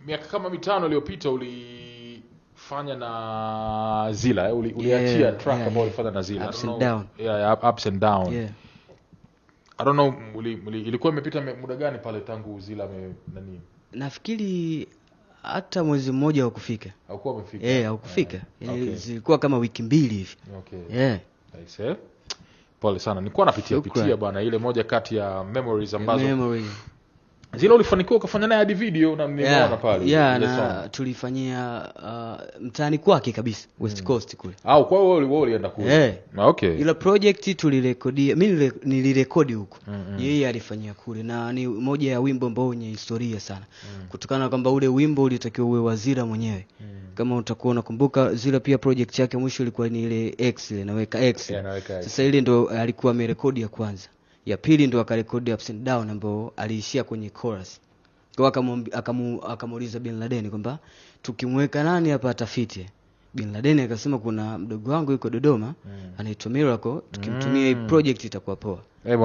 miaka kama 5 iliyopita ulifanya na Zila, uliachia track ambayo ulifanya na Zila. Ups and down. Yeah, ups and down. Yeah. I don't know ilikuwa imepita muda gani pale tangu Zila nani? Nafikiri hata mwezi mmoja haukufika. Haukuwa umefika. Haukufika. Okay. Zilikuwa kama wiki 2 hivi. Okay. Yeah. Nice. Pole sana. Nilikuwa napitia bwana ile moja kati ya memories ambazo Zila ulifanikiwa ukafanya naye hadi video na nimeona pale. Yeah, na tulifanyia mtaani kwake kabisa, West Coast kule. Kwa hiyo wewe ulienda kule. Okay. Ila project tulirekodia, mimi nilirekodi huko. Yeye alifanyia kule na ni moja ya wimbo ambao wenye historia sana. Kutokana kwamba ule wimbo ulitakiwa uwe wa Zila mwenyewe. Kama utakuwa unakumbuka Zila pia project yake mwisho ilikuwa ni ile X ile naweka X. Sasa ile ndo alikuwa amerekodi ya kwanza. Ya pili ndo akarekodi Ups and Down ambao aliishia kwenye chorus. Kwa akamuuliza Bin Laden kwamba tukimweka nani hapa atafiti. Bin Laden akasema kuna mdogo wangu yuko Dodoma anaitwa Miracle, tukimtumia hii project itakuwa poa.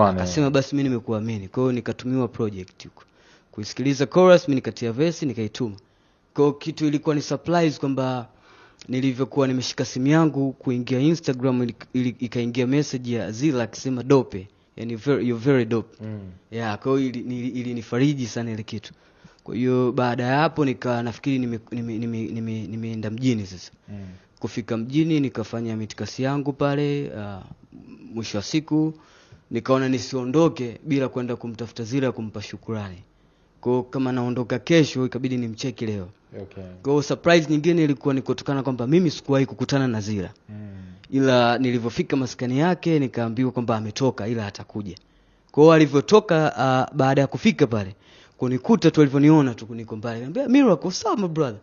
Akasema basi mimi nimekuamini. Kwa hiyo nikatumiwa project huko. Kuisikiliza chorus mimi nikatia verse nikaituma. Kwa hiyo kitu ilikuwa ni surprise kwamba nilivyokuwa nimeshika simu yangu kuingia Instagram ikaingia message ya Zila akisema dope. Yani you're very dope. Yeah, kwa hiyo ilinifariji sana ile kitu. Kwa hiyo baada ya hapo nafikiri nimeenda mjini sasa. Kufika mjini nikafanya mitikasi yangu pale, mwisho wa siku nikaona nisiondoke bila kwenda kumtafuta Zila kumpa shukrani. Kwa kama naondoka kesho ikabidi nimcheki leo. Okay. Kwa surprise nyingine ilikuwa ni kutokana kwamba mimi sikuwahi kukutana na Zila. Ila nilivyofika maskani yake nikaambiwa kwamba ametoka ila atakuja. Kwa hiyo alivyotoka baada ya kufika pale kunikuta tu alivyoniona tu niko mbali. Anambia Miracle sama brother.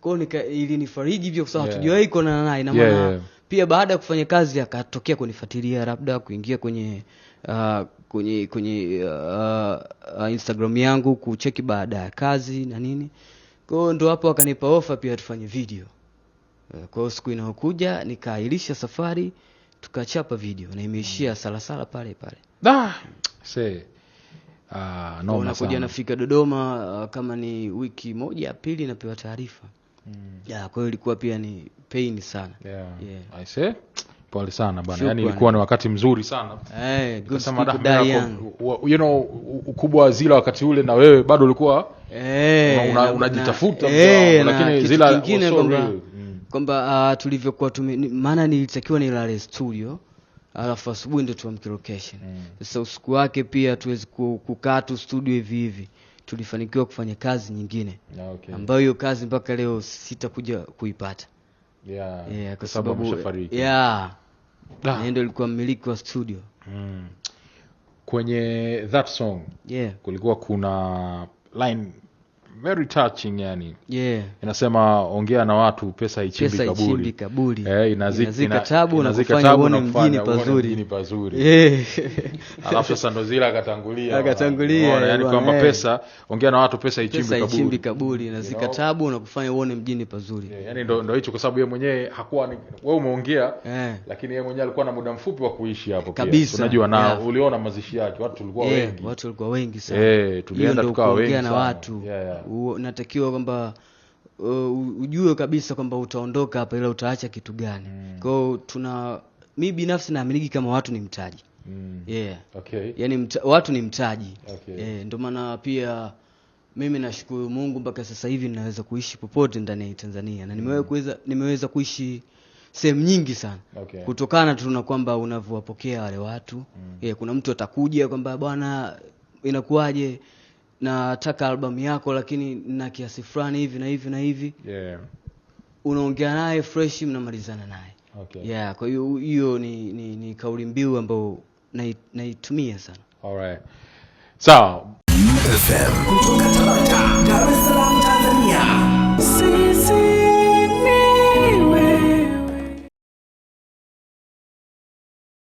Kwa hiyo ilinifariji hivyo kwa sababu tujuae iko na naye na maana pia baada ya kufanya kazi akatokea kunifuatilia labda kuingia kwenye Instagram yangu kucheki baada ya kazi na nini. Kwa hiyo ndo hapo akanipa offer pia tufanye video. Kwa hiyo siku inayokuja nikaahirisha safari tukachapa video na imeishia salasala pale. Nakuja nafika Dodoma kama ni wiki moja ya pili napewa taarifa. Kwa hiyo ilikuwa pia ni pain sana. I say pole sana bwana. Yani ilikuwa ni wakati mzuri sana. You know ukubwa wa Zila wakati ule na wewe bado ulikuwa unajitafuta lakini Zila kwamba tulivyokuwa maana nilitakiwa nilale studio alafu asubuhi ndio tuamke location. Sasa usiku wake pia tuwezi kukaa tu studio hivi. Tulifanikiwa kufanya kazi nyingine. Ambayo hiyo kazi mpaka leo sitakuja kuipata. Kwa sababu ndio ilikuwa mmiliki wa studio. Kwenye that song kulikuwa kuna line very touching yani. Inasema ongea na watu pesa ichimbi kaburi. Inazika tabu unakufanya uone mjini pazuri. Alafu sasa ndo Zila akatangulia. Yani kwamba pesa ongea na watu pesa ichimbi kaburi. Inazika tabu unakufanya uone mjini pazuri. Yani ndo hicho kwa sababu yeye mwenyewe hakuwa wewe umeongea lakini yeye mwenyewe alikuwa na muda mfupi wa kuishi hapo pia. Unajua na uliona mazishi yake watu walikuwa wengi sana. Tulienda tukawa wengi na watu. Natakiwa kwamba ujue kabisa kwamba utaondoka hapa ila utaacha kitu gani. Kwa hiyo mimi binafsi naamini kama watu ni mtaji. Yani watu ni mtaji. Ndio maana pia mimi nashukuru Mungu mpaka sasa hivi ninaweza kuishi popote ndani ya Tanzania na nimeweza kuishi sehemu nyingi sana. Kutokana tu na kwamba unavyowapokea wale watu. Kuna mtu atakuja kwamba bwana inakuaje nataka album yako lakini na kiasi fulani hivi na hivi na hivi. Unaongea naye fresh mnamalizana naye. Kwa hiyo ni kauli mbiu ambayo naitumia sana. Alright. Sawa. FM.